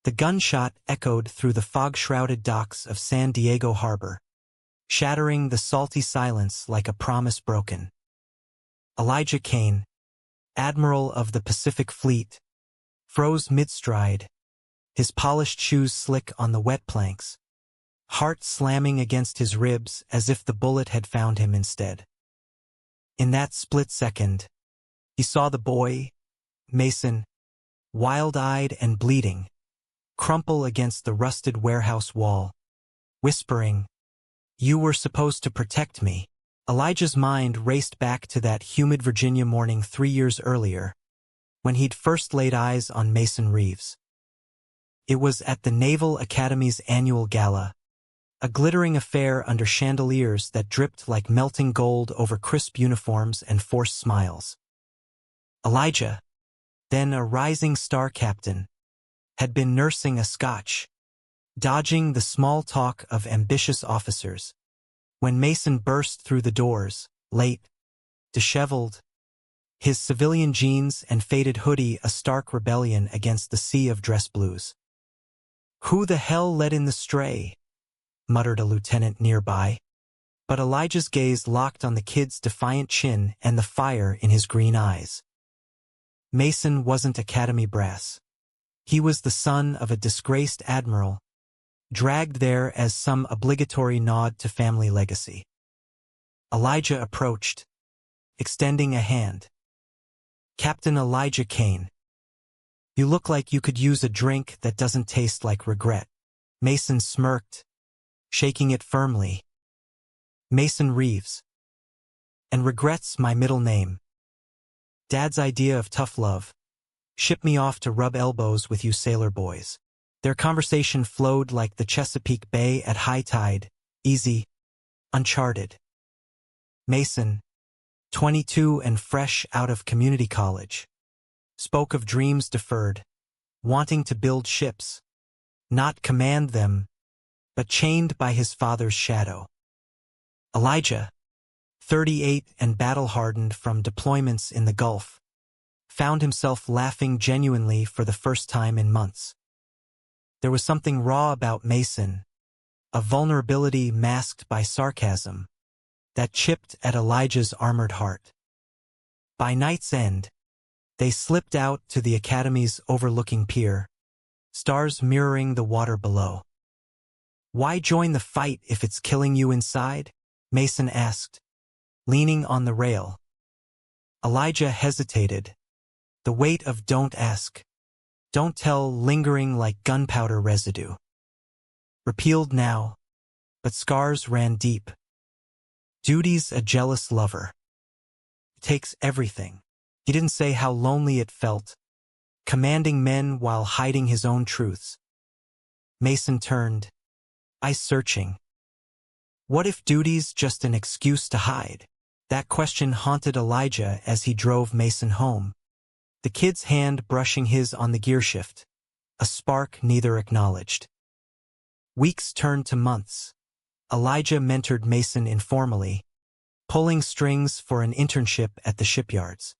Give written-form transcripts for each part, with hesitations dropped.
The gunshot echoed through the fog-shrouded docks of San Diego Harbor, shattering the salty silence like a promise broken. Elijah Kane, Admiral of the Pacific Fleet, froze mid-stride, his polished shoes slick on the wet planks, heart slamming against his ribs as if the bullet had found him instead. In that split second, he saw the boy, Mason, wild-eyed and bleeding, crumple against the rusted warehouse wall, whispering, "You were supposed to protect me." Elijah's mind raced back to that humid Virginia morning 3 years earlier, when he'd first laid eyes on Mason Reeves. It was at the Naval Academy's annual gala, a glittering affair under chandeliers that dripped like melting gold over crisp uniforms and forced smiles. Elijah, then a rising star captain, had been nursing a scotch, dodging the small talk of ambitious officers, when Mason burst through the doors, late, disheveled, his civilian jeans and faded hoodie a stark rebellion against the sea of dress blues. "Who the hell let in the stray?" muttered a lieutenant nearby, but Elijah's gaze locked on the kid's defiant chin and the fire in his green eyes. Mason wasn't Academy brass. He was the son of a disgraced admiral, dragged there as some obligatory nod to family legacy. Elijah approached, extending a hand. "Captain Elijah Kane. You look like you could use a drink that doesn't taste like regret." Mason smirked, shaking it firmly. "Mason Reeves. And regret's my middle name. Dad's idea of tough love. Ship me off to rub elbows with you sailor boys." Their conversation flowed like the Chesapeake Bay at high tide, easy, uncharted. Mason, 22 and fresh out of community college, spoke of dreams deferred, wanting to build ships, not command them, but chained by his father's shadow. Elijah, 38 and battle-hardened from deployments in the Gulf, found himself laughing genuinely for the first time in months. There was something raw about Mason, a vulnerability masked by sarcasm, that chipped at Elijah's armored heart. By night's end, they slipped out to the Academy's overlooking pier, stars mirroring the water below. "Why join the fight if it's killing you inside?" Mason asked, leaning on the rail. Elijah hesitated, the weight of "don't ask, don't tell" lingering like gunpowder residue. Repealed now, but scars ran deep. Duty's a jealous lover. It takes everything. He didn't say how lonely it felt, commanding men while hiding his own truths. Mason turned, eyes searching. What if duty's just an excuse to hide? That question haunted Elijah as he drove Mason home, the kid's hand brushing his on the gearshift, a spark neither acknowledged. Weeks turned to months. Elijah mentored Mason informally, pulling strings for an internship at the shipyards.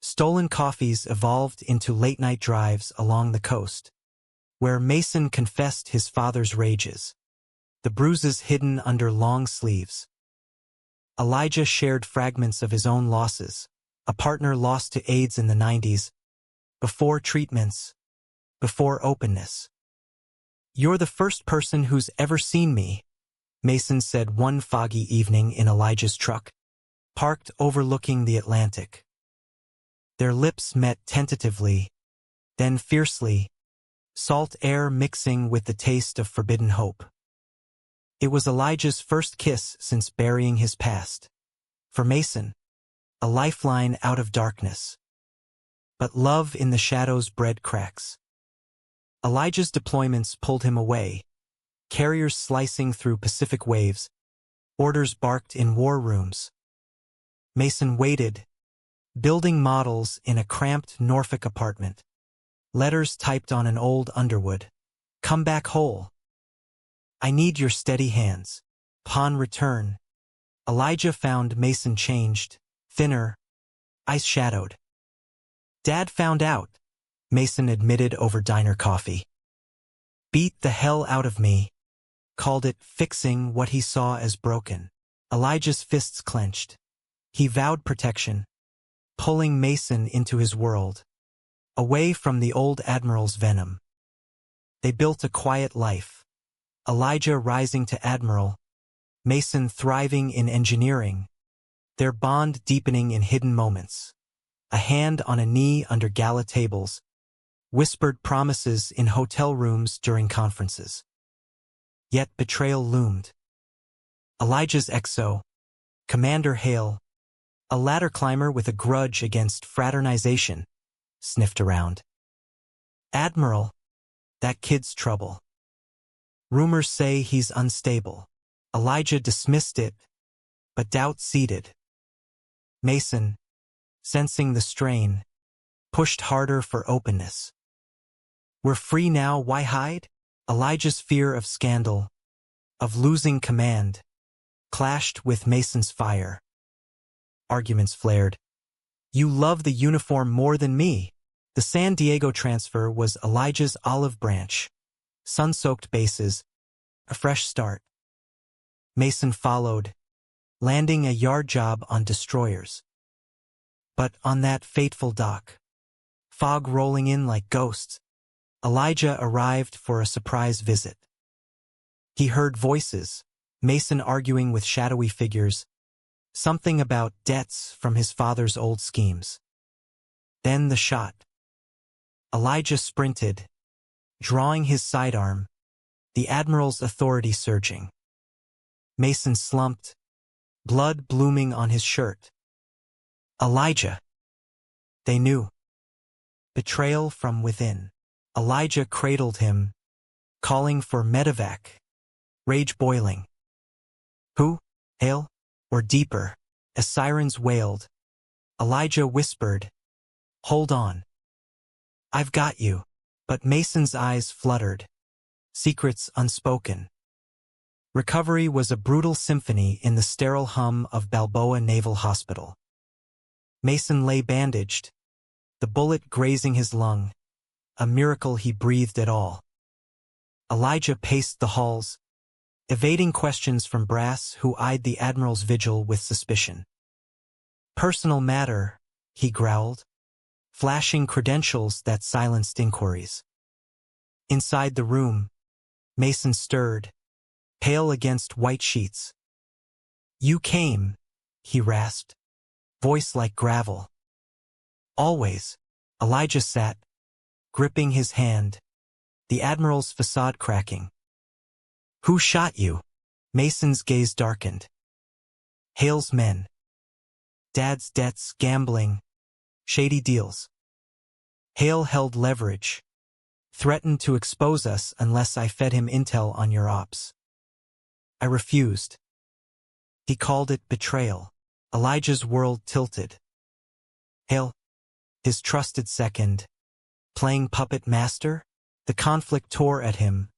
Stolen coffees evolved into late-night drives along the coast, where Mason confessed his father's rages, the bruises hidden under long sleeves. Elijah shared fragments of his own losses, a partner lost to AIDS in the 90s, before treatments, before openness. "You're the first person who's ever seen me," Mason said one foggy evening in Elijah's truck, parked overlooking the Atlantic. Their lips met tentatively, then fiercely, salt air mixing with the taste of forbidden hope. It was Elijah's first kiss since burying his past. For Mason, a lifeline out of darkness. But love in the shadows bred cracks. Elijah's deployments pulled him away, carriers slicing through Pacific waves, orders barked in war rooms. Mason waited, building models in a cramped Norfolk apartment. Letters typed on an old Underwood. "Come back whole. I need your steady hands." Upon return, Elijah found Mason changed, thinner, ice-shadowed. "Dad found out," Mason admitted over diner coffee. beat the hell out of me, called it fixing what he saw as broken. Elijah's fists clenched. He vowed protection, pulling Mason into his world, away from the old Admiral's venom. They built a quiet life, Elijah rising to Admiral, Mason thriving in engineering, their bond deepening in hidden moments. A hand on a knee under gala tables, whispered promises in hotel rooms during conferences. Yet betrayal loomed. Elijah's XO, Commander Hale, a ladder climber with a grudge against fraternization, sniffed around. Admiral, that kid's trouble. Rumors say he's unstable. Elijah dismissed it, but doubt seeded. Mason, sensing the strain, pushed harder for openness. We're free now, why hide? Elijah's fear of scandal, of losing command, clashed with Mason's fire. Arguments flared. You love the uniform more than me. The San Diego transfer was Elijah's olive branch. Sun-soaked bases, a fresh start. Mason followed, landing a yard job on destroyers. But on that fateful dock, fog rolling in like ghosts, Elijah arrived for a surprise visit. He heard voices, Mason arguing with shadowy figures, something about debts from his father's old schemes. Then the shot. Elijah sprinted, drawing his sidearm, the Admiral's authority surging. Mason slumped, blood blooming on his shirt. Elijah. They knew. Betrayal from within. Elijah cradled him, calling for medevac. Rage boiling. Who? Hale? Or deeper? As sirens wailed, Elijah whispered, Hold on. I've got you. But Mason's eyes fluttered, secrets unspoken. Recovery was a brutal symphony in the sterile hum of Balboa Naval Hospital. Mason lay bandaged, the bullet grazing his lung, a miracle he breathed at all. Elijah paced the halls, evading questions from brass who eyed the Admiral's vigil with suspicion. Personal matter, he growled, flashing credentials that silenced inquiries. Inside the room, Mason stirred, pale against white sheets. You came, he rasped, voice like gravel. Always, Elijah sat, gripping his hand, the Admiral's facade cracking. Who shot you? Mason's gaze darkened. Hale's men. Dad's debts, gambling, shady deals. Hale held leverage, threatened to expose us unless I fed him intel on your ops. I refused. He called it betrayal. Elijah's world tilted. Hale, his trusted second, playing puppet master? The conflict tore at him,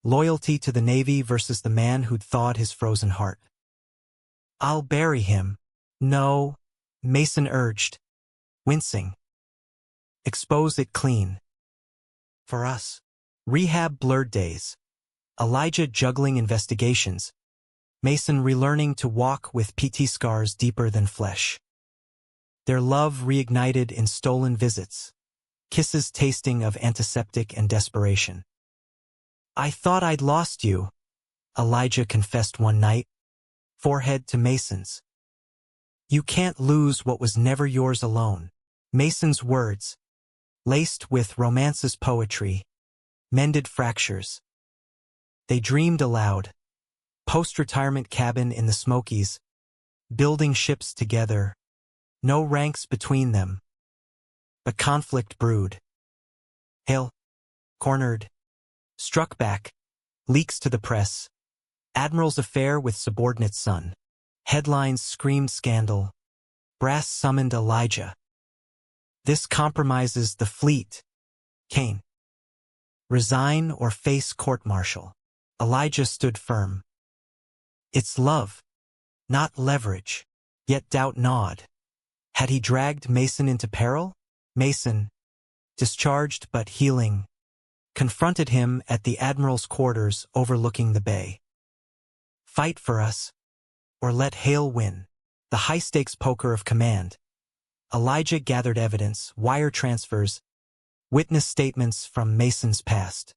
loyalty to the Navy versus the man who'd thawed his frozen heart. I'll bury him. No, Mason urged, wincing. Expose it clean. For us. Rehab blurred days. Elijah juggling investigations. Mason relearning to walk with PT scars deeper than flesh. Their love reignited in stolen visits, kisses tasting of antiseptic and desperation. I thought I'd lost you, Elijah confessed one night, forehead to Mason's. You can't lose what was never yours alone. Mason's words, laced with romance's poetry, mended fractures. They dreamed aloud, post-retirement cabin in the Smokies, building ships together, no ranks between them. But conflict brewed. Hale, cornered, struck back, leaks to the press. Admiral's affair with subordinate son. Headlines screamed scandal. Brass summoned Elijah. This compromises the fleet. Kane. Resign or face court-martial. Elijah stood firm. It's love, not leverage. Yet doubt gnawed. Had he dragged Mason into peril? Mason, discharged but healing, confronted him at the Admiral's quarters overlooking the bay. Fight for us, or let Hale win. The high-stakes poker of command. Elijah gathered evidence, wire transfers, witness statements from Mason's past.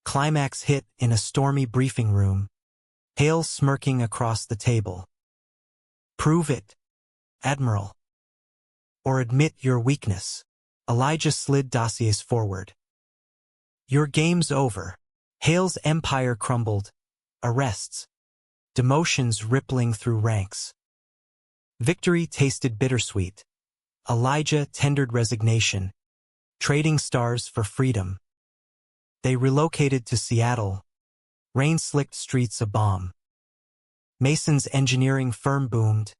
Climax hit in a stormy briefing room, Hale smirking across the table. Prove it, Admiral. Or admit your weakness. Elijah slid dossiers forward. Your game's over. Hale's empire crumbled. Arrests. Demotions rippling through ranks. Victory tasted bittersweet. Elijah tendered resignation, trading stars for freedom. They relocated to Seattle. Rain-slicked streets abalm. Mason's engineering firm boomed.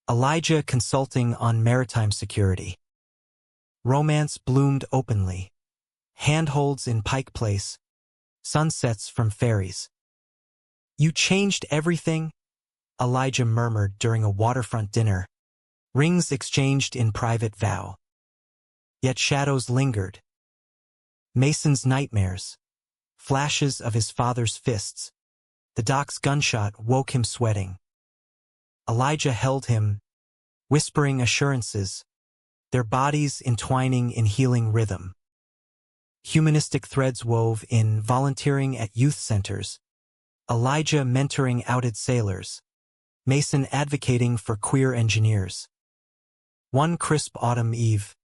Elijah consulting on maritime security. Romance bloomed openly. Handholds in Pike Place. Sunsets from ferries. You changed everything, Elijah murmured during a waterfront dinner. Rings exchanged in private vow. Yet shadows lingered. Mason's nightmares. Flashes of his father's fists. The doc's gunshot woke him sweating. Elijah held him, whispering assurances, their bodies entwining in healing rhythm. Humanistic threads wove in volunteering at youth centers, Elijah mentoring outed sailors, Mason advocating for queer engineers. One crisp autumn eve,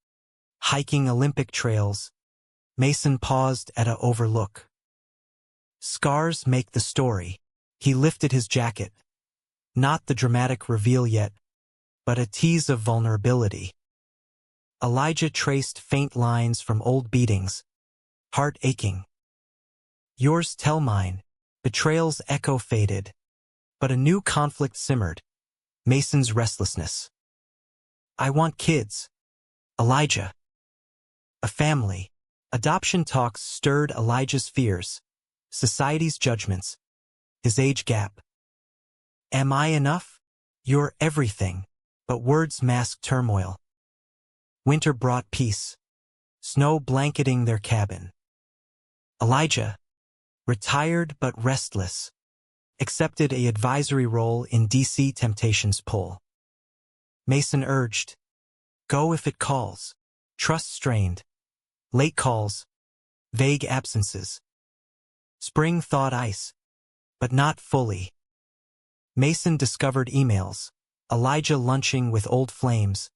hiking Olympic trails, Mason paused at a overlook. Scars make the story. He lifted his jacket. Not the dramatic reveal yet, but a tease of vulnerability. Elijah traced faint lines from old beatings, heart aching. Yours tell mine. Betrayal's echo faded, but a new conflict simmered. Mason's restlessness. I want kids. Elijah. A family. Adoption talks stirred Elijah's fears, society's judgments, his age gap. Am I enough? You're everything. But words masked turmoil. Winter brought peace. Snow blanketing their cabin. Elijah, retired but restless, accepted an advisory role in DC Temptations' pull. Mason urged, go if it calls. Trust strained. Late calls. Vague absences. Spring thawed ice. But not fully. Mason discovered emails. Elijah lunching with old flames.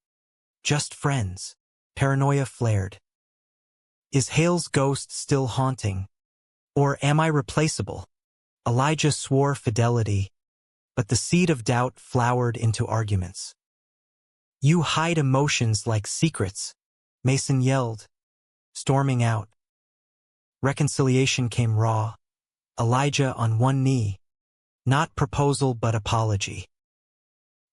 Just friends. Paranoia flared. Is Hale's ghost still haunting? Or am I replaceable? Elijah swore fidelity, but the seed of doubt flowered into arguments. You hide emotions like secrets, Mason yelled, storming out. Reconciliation came raw. Elijah on one knee. Not proposal but apology.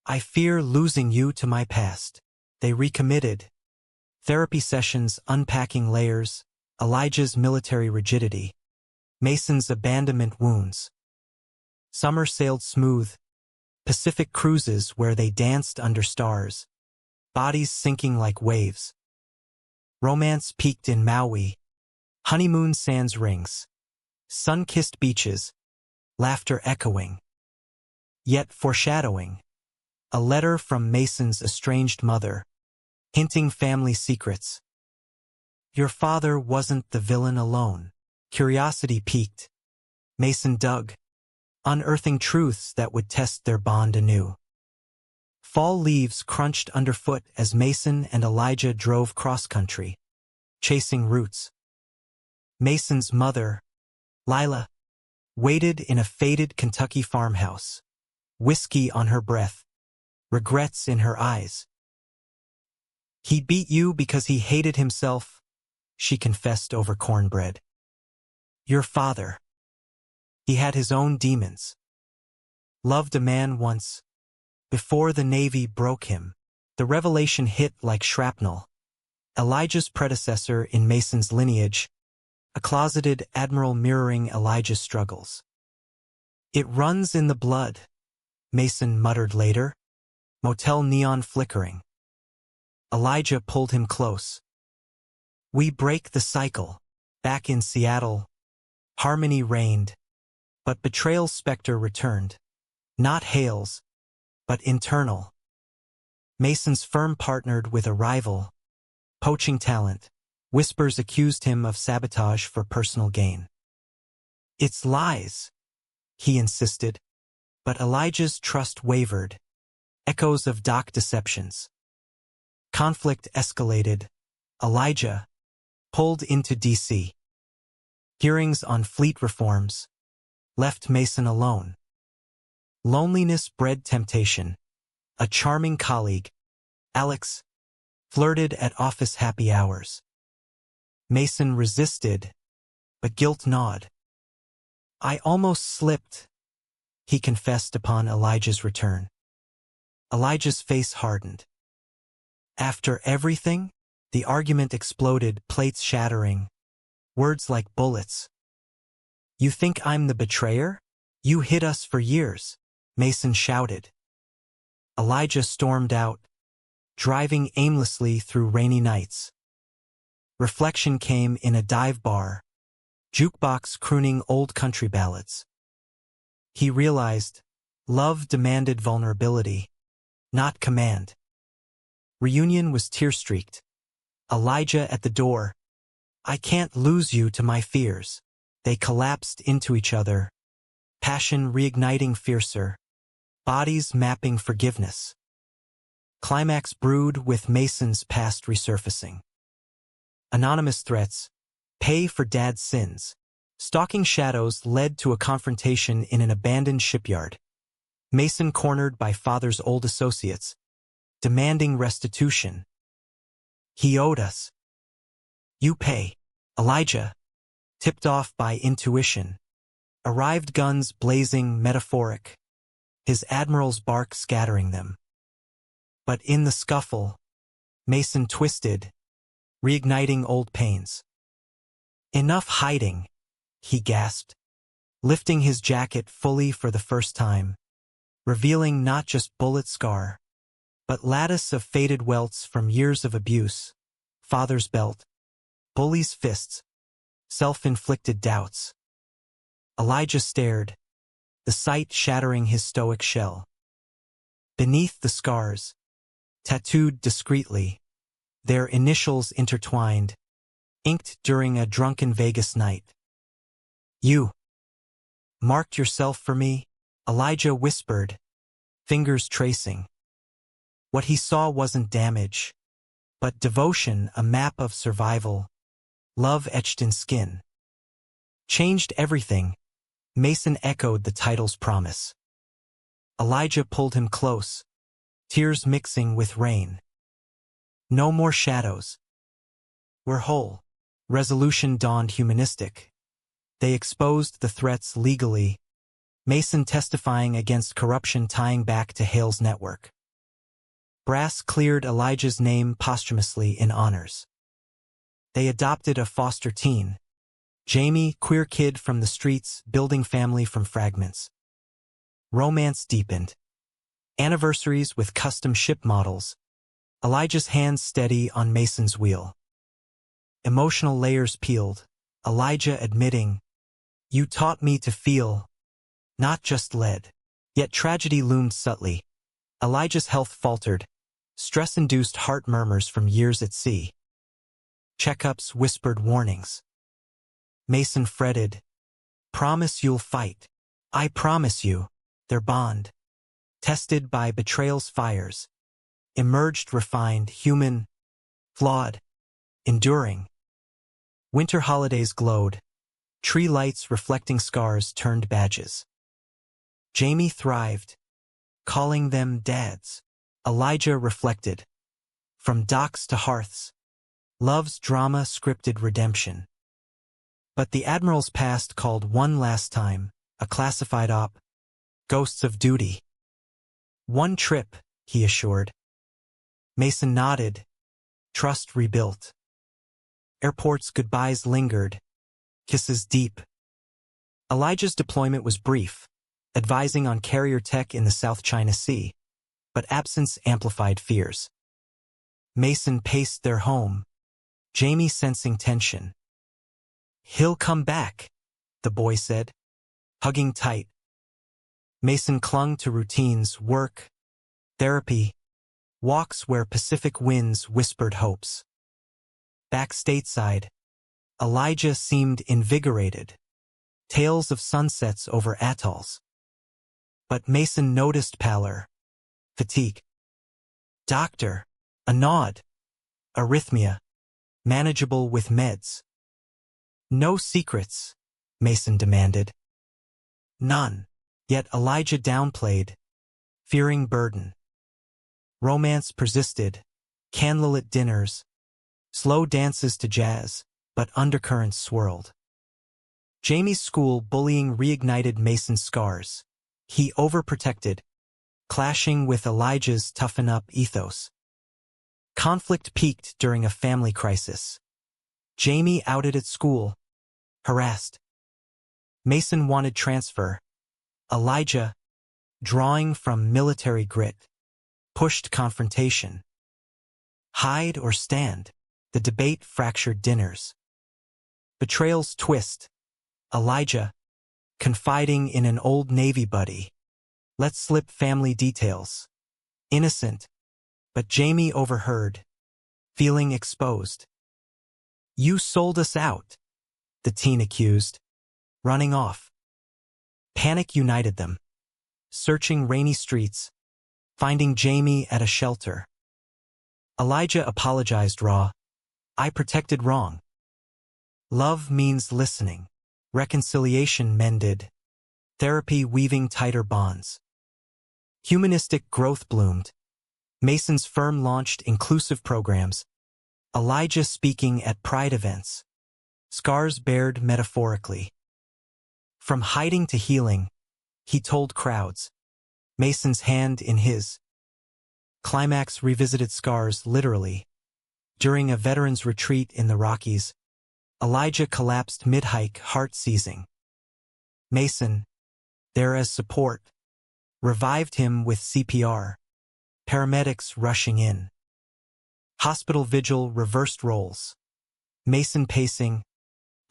I fear losing you to my past. They recommitted. Therapy sessions unpacking layers, Elijah's military rigidity, Mason's abandonment wounds. Summer sailed smooth. Pacific cruises where they danced under stars, bodies sinking like waves. Romance peaked in Maui. Honeymoon sands rings. Sun-kissed beaches. Laughter echoing. Yet foreshadowing. A letter from Mason's estranged mother, hinting family secrets. Your father wasn't the villain alone. Curiosity piqued. Mason dug, unearthing truths that would test their bond anew. Fall leaves crunched underfoot as Mason and Elijah drove cross-country, chasing roots. Mason's mother, Lila, waited in a faded Kentucky farmhouse, whiskey on her breath, regrets in her eyes. He beat you because he hated himself, she confessed over cornbread. Your father. He had his own demons. Loved a man once. Before the Navy broke him. The revelation hit like shrapnel. Elijah's predecessor in Mason's lineage, a closeted admiral mirroring Elijah's struggles. It runs in the blood, Mason muttered later. Motel neon flickering. Elijah pulled him close. We break the cycle. Back in Seattle, harmony reigned, but betrayal's specter returned. Not Hale's, but internal. Mason's firm partnered with a rival, poaching talent. Whispers accused him of sabotage for personal gain. It's lies, he insisted, but Elijah's trust wavered. Echoes of doc deceptions. Conflict escalated. Elijah pulled into D.C. Hearings on fleet reforms left Mason alone. Loneliness bred temptation. A charming colleague, Alex, flirted at office happy hours. Mason resisted, but guilt gnawed. I almost slipped, he confessed upon Elijah's return. Elijah's face hardened. After everything? The argument exploded, plates shattering. Words like bullets. You think I'm the betrayer? You hid us for years, Mason shouted. Elijah stormed out, driving aimlessly through rainy nights. Reflection came in a dive bar, jukebox crooning old country ballads. He realized, love demanded vulnerability, not command. Reunion was tear-streaked. Elijah at the door. I can't lose you to my fears. They collapsed into each other, passion reigniting fiercer, bodies mapping forgiveness. Climax brewed with Mason's past resurfacing. Anonymous threats, pay for dad's sins. Stalking shadows led to a confrontation in an abandoned shipyard. Mason cornered by father's old associates, demanding restitution. He owed us. You pay. Elijah, tipped off by intuition, arrived guns blazing metaphoric, his admiral's bark scattering them. But in the scuffle, Mason twisted, reigniting old pains. Enough hiding, he gasped, lifting his jacket fully for the first time, revealing not just bullet scar, but lattice of faded welts from years of abuse, father's belt, bully's fists, self-inflicted doubts. Elijah stared, the sight shattering his stoic shell. Beneath the scars, tattooed discreetly, their initials intertwined, inked during a drunken Vegas night. You marked yourself for me, Elijah whispered, fingers tracing. What he saw wasn't damage, but devotion, a map of survival, love etched in skin. Changed everything, Mason echoed the title's promise. Elijah pulled him close, tears mixing with rain. No more shadows. We're whole. Resolution dawned humanistic. They exposed the threats legally, Mason testifying against corruption tying back to Hale's network. Brass cleared Elijah's name posthumously in honors. They adopted a foster teen, Jamie, queer kid from the streets, building family from fragments. Romance deepened. Anniversaries with custom ship models. Elijah's hands steady on Mason's wheel. Emotional layers peeled, Elijah admitting, you taught me to feel, not just lead. Yet tragedy loomed subtly. Elijah's health faltered, stress-induced heart murmurs from years at sea. Checkups whispered warnings. Mason fretted, promise you'll fight. I promise you. Their bond, tested by betrayal's fires, emerged refined, human, flawed, enduring. Winter holidays glowed, tree lights reflecting scars turned badges. Jamie thrived, calling them dads. Elijah reflected, from docks to hearths, love's drama scripted redemption. But the Admiral's past called one last time, a classified op, ghosts of duty. One trip, he assured. Mason nodded, trust rebuilt. Airport's goodbyes lingered, kisses deep. Elijah's deployment was brief, advising on carrier tech in the South China Sea, but absence amplified fears. Mason paced their home, Jamie sensing tension. "He'll come back," the boy said, hugging tight. Mason clung to routines, work, therapy, walks where Pacific winds whispered hopes. Back stateside, Elijah seemed invigorated, tales of sunsets over atolls. But Mason noticed pallor, fatigue. "Doctor," a nod, "arrhythmia, manageable with meds." "No secrets," Mason demanded. "None." Yet Elijah downplayed, fearing burden. Romance persisted, candlelit dinners, slow dances to jazz, but undercurrents swirled. Jamie's school bullying reignited Mason's scars. He overprotected, clashing with Elijah's toughen-up ethos. Conflict peaked during a family crisis. Jamie outed at school, harassed. Mason wanted transfer. Elijah, drawing from military grit, pushed confrontation. Hide or stand, the debate fractured dinners. Betrayals twist. Elijah, confiding in an old Navy buddy, let slip family details. Innocent, but Jamie overheard, feeling exposed. "You sold us out," the teen accused, running off. Panic united them, searching rainy streets, finding Jamie at a shelter. Elijah apologized raw. "I protected wrong." Love means listening. Reconciliation mended. Therapy weaving tighter bonds. Humanistic growth bloomed. Mason's firm launched inclusive programs. Elijah speaking at pride events. Scars bared metaphorically. From hiding to healing, he told crowds, Mason's hand in his. Climax revisited scars literally. During a veterans' retreat in the Rockies, Elijah collapsed mid-hike, heart seizing. Mason, there as support, revived him with CPR, paramedics rushing in. Hospital vigil reversed roles. Mason pacing,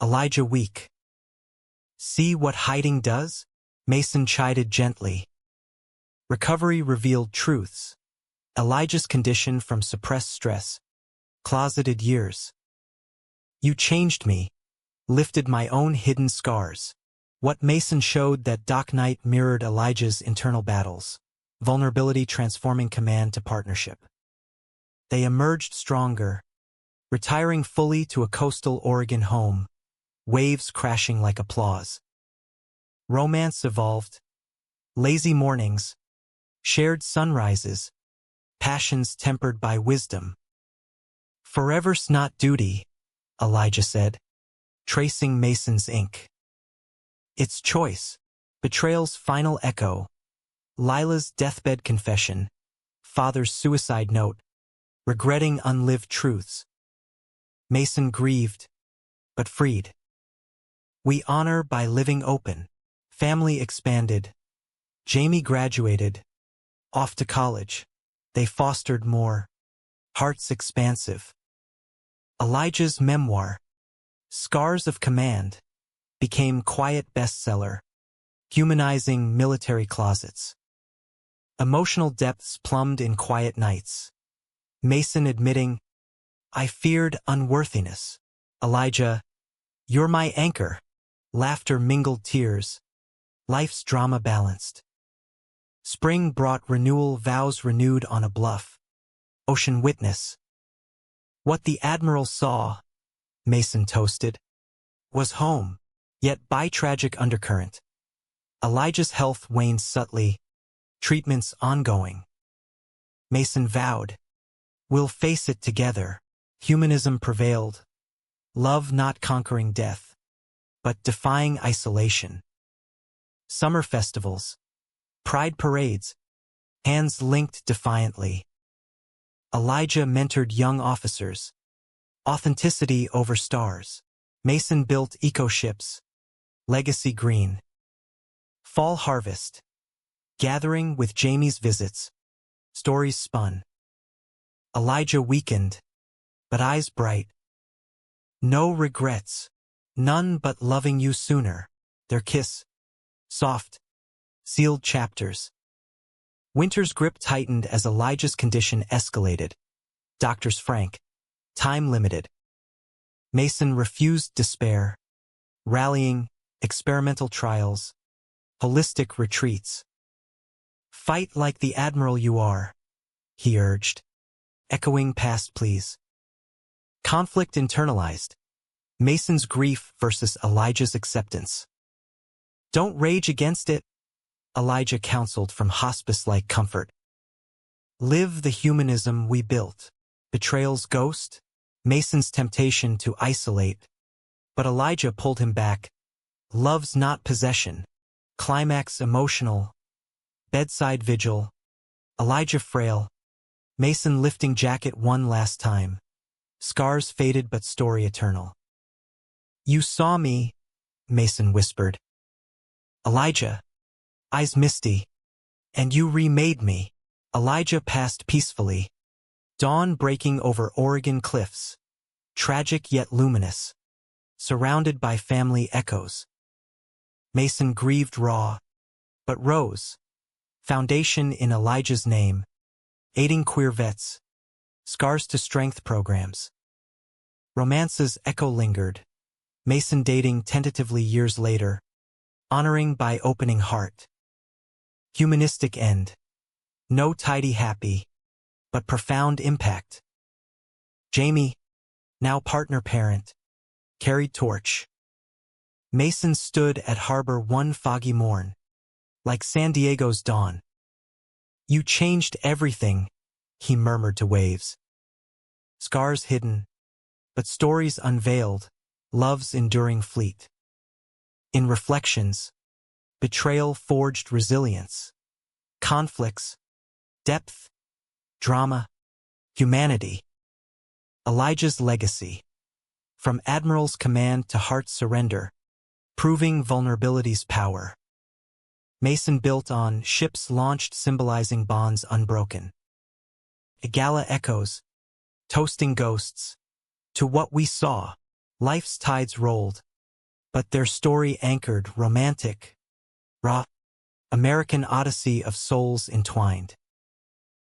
Elijah weak. "See what hiding does?" Mason chided gently. Recovery revealed truths. Elijah's condition from suppressed stress, closeted years. "You changed me," lifted my own hidden scars. What Mason showed that Doc Knight mirrored Elijah's internal battles, vulnerability transforming command to partnership. They emerged stronger, retiring fully to a coastal Oregon home, waves crashing like applause. Romance evolved. Lazy mornings, shared sunrises, passions tempered by wisdom. "Forever's not duty," Elijah said, tracing Mason's ink. "It's choice." Betrayal's final echo. Lila's deathbed confession. Father's suicide note. Regretting unlived truths. Mason grieved, but freed. We honor by living open. Family expanded. Jamie graduated. Off to college. They fostered more. Hearts expansive. Elijah's memoir, Scars of Command, became quiet bestseller, humanizing military closets. Emotional depths plumbed in quiet nights. Mason admitting, "I feared unworthiness." Elijah, "You're my anchor." Laughter mingled tears. Life's drama balanced. Spring brought renewal, vows renewed on a bluff. Ocean witness. What the Admiral saw, Mason toasted, was home, yet by tragic undercurrent. Elijah's health waned subtly, treatments ongoing. Mason vowed, "We'll face it together." Humanism prevailed, love not conquering death, but defying isolation. Summer festivals, pride parades, hands linked defiantly. Elijah mentored young officers, authenticity over stars. Mason built eco-ships, legacy green. Fall harvest, gathering with Jamie's visits, stories spun. Elijah weakened, but eyes bright. No regrets, None but loving you sooner. Their kiss. Soft. Sealed chapters. Winter's grip tightened as Elijah's condition escalated. Doctors frank. Time limited. Mason refused despair. Rallying, experimental trials, holistic retreats. Fight like the Admiral you are, he urged, echoing past pleas. Conflict internalized. Mason's grief versus Elijah's acceptance. Don't rage against it, Elijah counseled from hospice-like comfort. Live the humanism we built. Betrayal's ghost, Mason's temptation to isolate. But Elijah pulled him back. Love's not possession. Climax emotional. Bedside vigil. Elijah frail. Mason lifting jacket one last time. Scars faded but story eternal. You saw me, Mason whispered. Elijah. Eyes misty. And you remade me. Elijah passed peacefully. Dawn breaking over Oregon cliffs. Tragic yet luminous. Surrounded by family echoes. Mason grieved raw, but rose. Foundation in Elijah's name. Aiding queer vets. Scars to Strength programs. Romance's echo lingered. Mason dating tentatively years later. Honoring by opening heart. Humanistic end. No tidy happy, but profound impact. Jamie, now partner parent. Carried torch. Mason stood at harbor one foggy morn, like San Diego's dawn. You changed everything, he murmured to waves. Scars hidden, but stories unveiled, love's enduring fleet. In reflections, betrayal forged resilience. Conflicts, depth, drama, humanity. Elijah's legacy. From Admiral's command to heart's surrender, proving vulnerability's power. Mason built on ships launched symbolizing bonds unbroken. Igala echoes, toasting ghosts. To what we saw, life's tides rolled, but their story anchored romantic, raw, American odyssey of souls entwined.